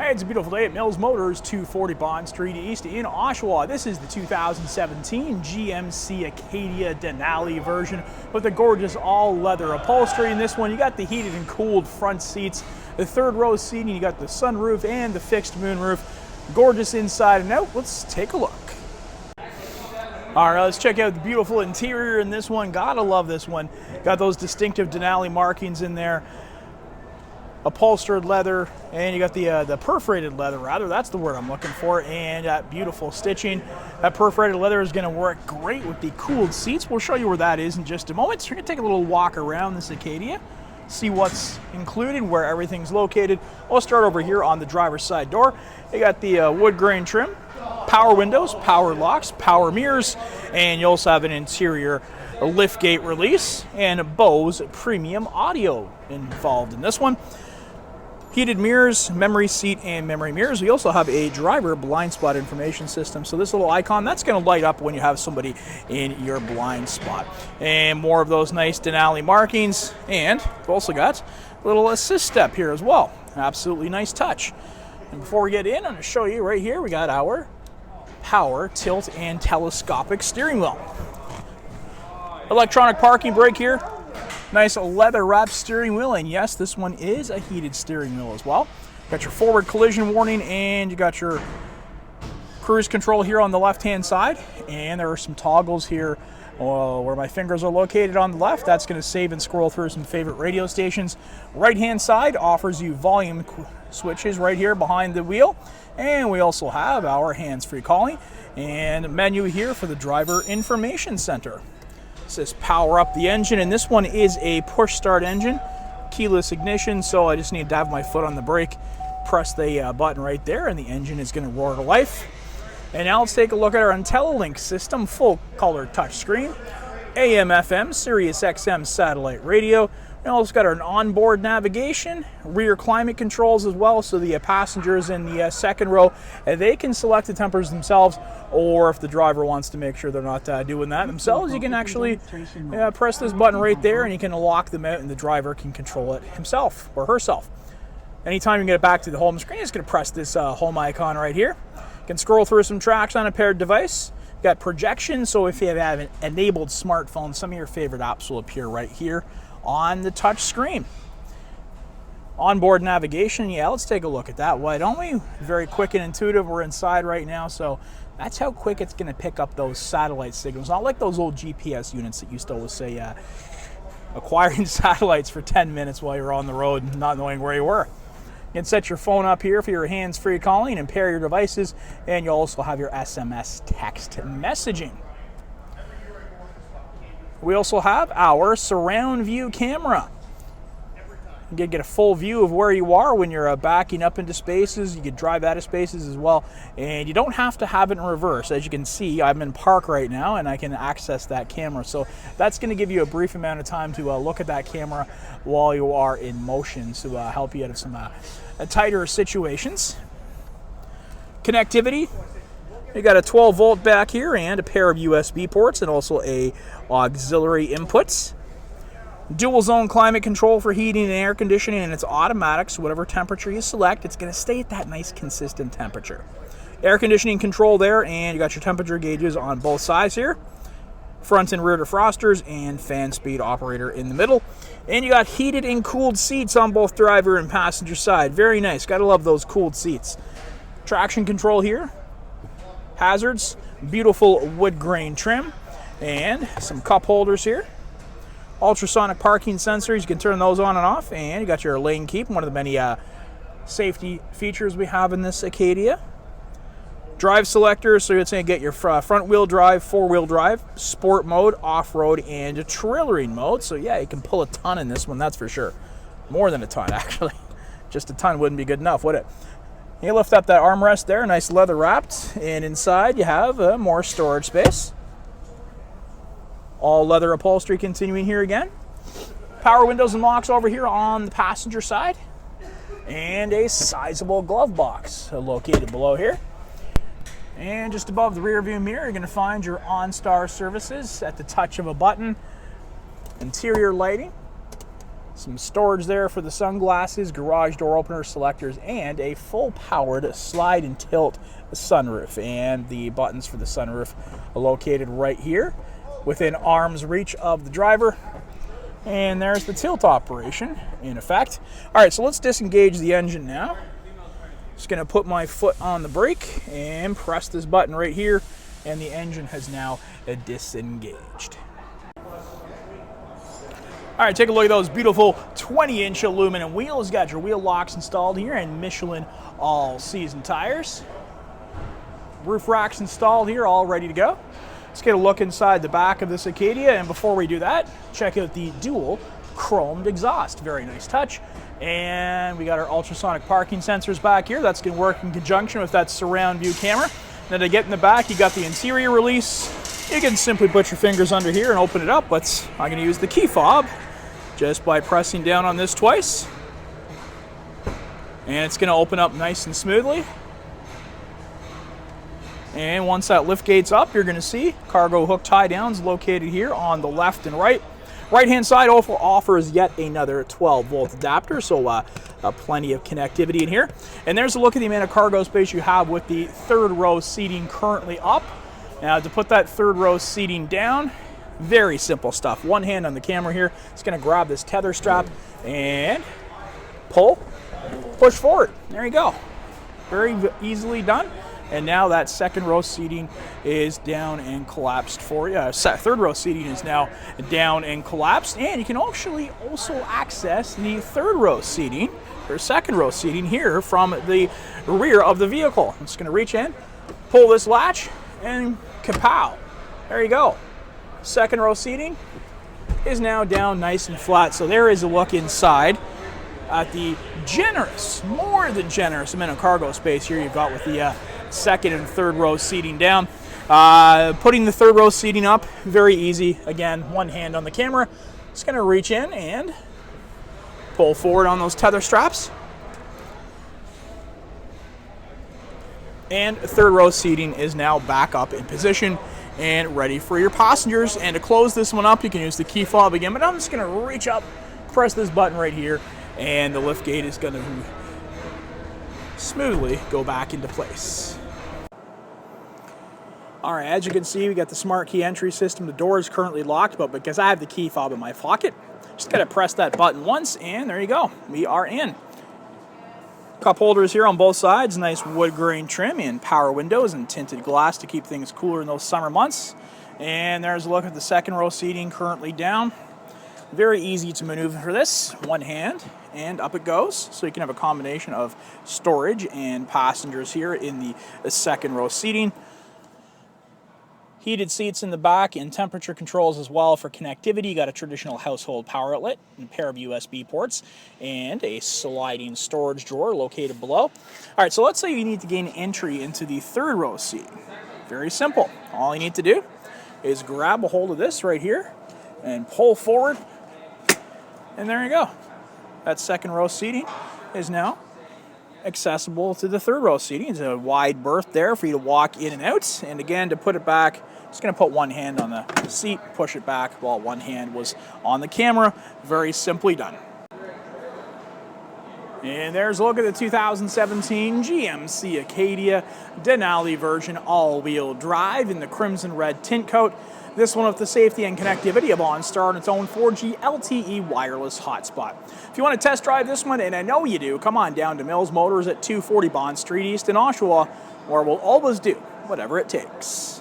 Hey, it's a beautiful day at Mills Motors, 240 Bond Street East in Oshawa. This is the 2017 GMC Acadia Denali version with the gorgeous all-leather upholstery. In this one, you got the heated and cooled front seats, the third row seating, you got the sunroof and the fixed moonroof. Gorgeous inside and out. Let's take a look. All right, let's check out the beautiful interior in this one. Gotta love this one. Got those distinctive Denali markings in there. Upholstered leather, and you got the perforated leather, rather, that's the word I'm looking for, and that beautiful stitching. That perforated leather is going to work great with the cooled seats. We'll show you where that is in just a moment. So we're going to take a little walk around this Acadia, see what's included, where everything's located. We'll start over here on the driver's side door. You got the wood grain trim, power windows, power locks, power mirrors, and you also have an interior liftgate release and Bose premium audio involved in this one. Heated mirrors, memory seat, and memory mirrors. We also have a driver blind spot information system. So this little icon, that's going to light up when you have somebody in your blind spot. And more of those nice Denali markings. And we've also got a little assist step here as well. Absolutely nice touch. And before we get in, I'm going to show you right here, we got our power, tilt, and telescopic steering wheel. Electronic parking brake here. Nice leather wrapped steering wheel, and yes, this one is a heated steering wheel as well. Got your forward collision warning, and you got your cruise control here on the left hand side, and there are some toggles here where my fingers are located on the left. That's going to save and scroll through some favorite radio stations. Right hand side offers you volume switches right here behind the wheel, and we also have our hands-free calling and a menu here for the driver information center. It says power up the engine, and this one is a push start engine, keyless ignition, so I just need to have my foot on the brake, press the button right there, and the engine is going to roar to life. And now let's take a look at our Intellilink System, full color touchscreen, AM, FM, Sirius XM satellite radio. We also got our onboard navigation, rear climate controls as well, so the passengers in the second row, they can select the temperatures themselves, or if the driver wants to make sure they're not doing that themselves, you can actually press this button right there and you can lock them out and the driver can control it himself or herself. Anytime you get it back to the home screen, just going to press this home icon right here. You can scroll through some tracks on a paired device. You got projection, so if you have an enabled smartphone, some of your favorite apps will appear right here on the touch screen. Onboard navigation, yeah, let's take a look at that. Why don't we? Very quick and intuitive. We're inside right now, so that's how quick it's going to pick up those satellite signals. Not like those old GPS units that used to always say acquiring satellites for 10 minutes while you're on the road not knowing where you were. You can set your phone up here for your hands-free calling and pair your devices, and you'll also have your SMS text messaging. We also have our surround view camera. You can get a full view of where you are when you're backing up into spaces. You can drive out of spaces as well, and you don't have to have it in reverse. As you can see, I'm in park right now, and I can access that camera. So that's going to give you a brief amount of time to look at that camera while you are in motion to help you out of some tighter situations. Connectivity. You got a 12-volt back here and a pair of USB ports and also a auxiliary inputs. Dual zone climate control for heating and air conditioning, and it's automatic, so whatever temperature you select, it's going to stay at that nice consistent temperature. Air conditioning control there, and you got your temperature gauges on both sides here. Front and rear defrosters and fan speed operator in the middle. And you got heated and cooled seats on both driver and passenger side. Very nice. Gotta love those cooled seats. Traction control here. Hazards, beautiful wood grain trim, and some cup holders here. Ultrasonic parking sensors, you can turn those on and off, and you got your lane keep, one of the many safety features we have in this Acadia. Drive selector, so you're going to get your front wheel drive, four wheel drive, sport mode, off-road, and a trailering mode. So yeah, you can pull a ton in this one, that's for sure. More than a ton, actually. Just a ton wouldn't be good enough, would it? You lift up that armrest there, nice leather wrapped, and inside you have more storage space. All leather upholstery continuing here again. Power windows and locks over here on the passenger side. And a sizable glove box located below here. And just above the rear view mirror, you're going to find your OnStar services at the touch of a button. Interior lighting. Some storage there for the sunglasses, garage door opener selectors, and a full-powered slide and tilt sunroof. And the buttons for the sunroof are located right here within arm's reach of the driver. And there's the tilt operation in effect. All right, so let's disengage the engine now. Just going to put my foot on the brake and press this button right here, and the engine has now disengaged. All right, take a look at those beautiful 20-inch aluminum wheels. Got your wheel locks installed here and Michelin all-season tires. Roof racks installed here, all ready to go. Let's get a look inside the back of this Acadia, and before we do that, check out the dual chromed exhaust. Very nice touch. And we got our ultrasonic parking sensors back here. That's going to work in conjunction with that surround view camera. Then to get in the back, you got the interior release. You can simply put your fingers under here and open it up, but I'm going to use the key fob just by pressing down on this twice. And it's going to open up nice and smoothly. And once that lift gate's up, you're going to see cargo hook tie downs located here on the left and right. Right-hand side also offers yet another 12-volt adapter, so plenty of connectivity in here. And there's a look at the amount of cargo space you have with the third row seating currently up. Now to put that third row seating down, very simple stuff. One hand on the camera here. It's going to grab this tether strap and pull, push forward. There you go. Very easily done. And now that second row seating is down and collapsed for you. Third row seating is now down and collapsed. And you can actually also access the third row seating, or second row seating here from the rear of the vehicle. I'm just going to reach in, pull this latch, and kapow. There you go. Second row seating is now down nice and flat. So there is a look inside at the generous, more than generous amount of cargo space here you've got with the second and third row seating down. Putting the third row seating up, very easy. Again, one hand on the camera. Just going to reach in and pull forward on those tether straps. And third row seating is now back up in position and ready for your passengers. And to close this one up, you can use the key fob again, but I'm just going to reach up, press this button right here, and the lift gate is going to smoothly go back into place. All right, as you can see, we got the smart key entry system. The door is currently locked, but because I have the key fob in my pocket, just got to press that button once, and there you go. We are in. Cup holders here on both sides, nice wood grain trim and power windows and tinted glass to keep things cooler in those summer months. And there's a look at the second row seating currently down. Very easy to maneuver for this. One hand and up it goes. So you can have a combination of storage and passengers here in the second row seating. Heated seats in the back and temperature controls as well for connectivity. You got a traditional household power outlet and a pair of USB ports and a sliding storage drawer located below. All right, so let's say you need to gain entry into the third row seating. Very simple. All you need to do is grab a hold of this right here and pull forward, and there you go. That second row seating is now accessible to the third row seating. It's a wide berth there for you to walk in and out. And again, to put it back, just going to put one hand on the seat, push it back while one hand was on the camera. Very simply done. And there's a look at the 2017 GMC Acadia Denali version all-wheel drive in the crimson red tint coat. This one with the safety and connectivity of OnStar and its own 4G LTE wireless hotspot. If you want to test drive this one, and I know you do, come on down to Mills Motors at 240 Bond Street East in Oshawa, where we'll always do whatever it takes.